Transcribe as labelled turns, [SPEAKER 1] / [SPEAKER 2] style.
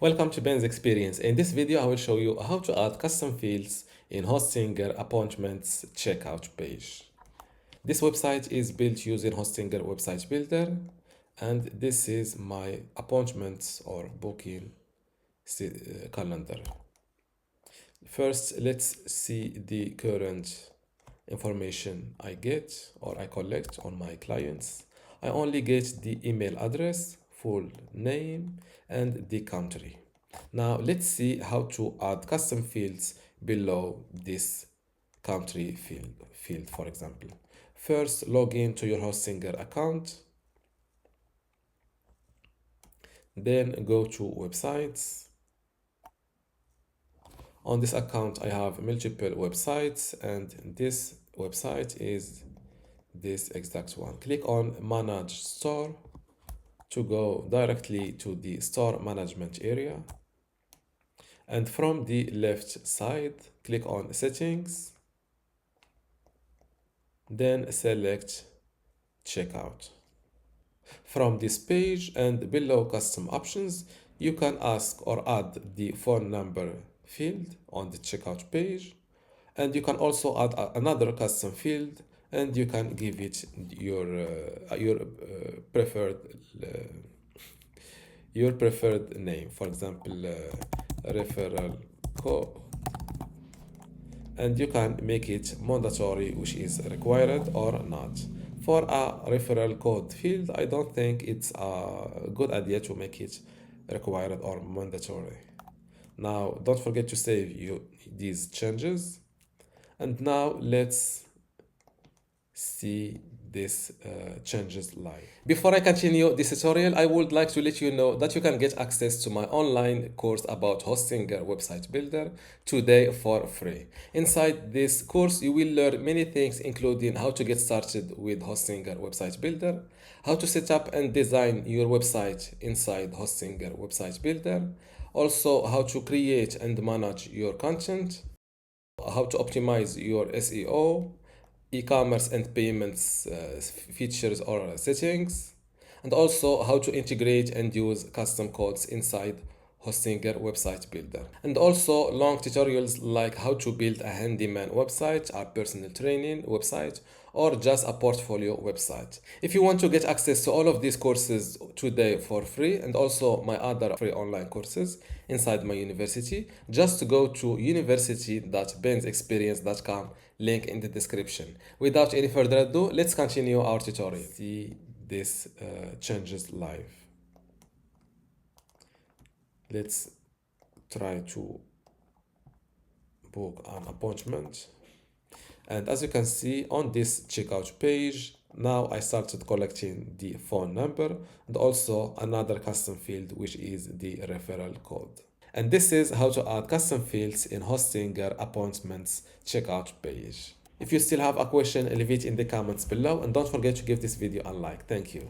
[SPEAKER 1] Welcome to Ben's Experience. In this video, I will show you how to add custom fields in Hostinger Appointments checkout page. This website is built using Hostinger Website Builder, and this is my appointments or booking calendar. First, let's see the current information I get or I collect on my clients. I only get the email address, full name, and the country. Now let's see how to add custom fields below this country field, for example. First, log in to your Hostinger account. Then go to websites. On this account, I have multiple websites, and this website is this exact one. Click on Manage Store to go directly to the store management area. And from the left side, click on Settings. Then select Checkout. From this page and below Custom Options, you can ask or add the phone number field on the checkout page, and you can also add another custom field, and you can give it your preferred name, for example, referral code, and you can make it mandatory, which is required or not. For a referral code field, I don't think it's a good idea to make it required or mandatory. Now, don't forget to save these changes. And now let's see these changes live. Before I continue this tutorial, I would like to let you know that you can get access to my online course about Hostinger Website Builder today for free. Inside this course, you will learn many things, including how to get started with Hostinger Website Builder, how to set up and design your website inside Hostinger Website Builder, also how to create and manage your content, how to optimize your SEO, e-commerce and payments features or settings, and also how to integrate and use custom codes inside Hostinger Website Builder, and also long tutorials like how to build a handyman website, a personal training website, or just a portfolio website. If you want to get access to all of these courses today for free, and also my other free online courses inside my university, just go to university.bensexperience.com, link in the description. Without any further ado, let's continue our tutorial. See this changes live. Let's try to book an appointment. And as you can see on this checkout page, now I started collecting the phone number and also another custom field, which is the referral code. And this is how to add custom fields in Hostinger Appointments checkout page. If you still have a question, leave it in the comments below, and don't forget to give this video a like. Thank you.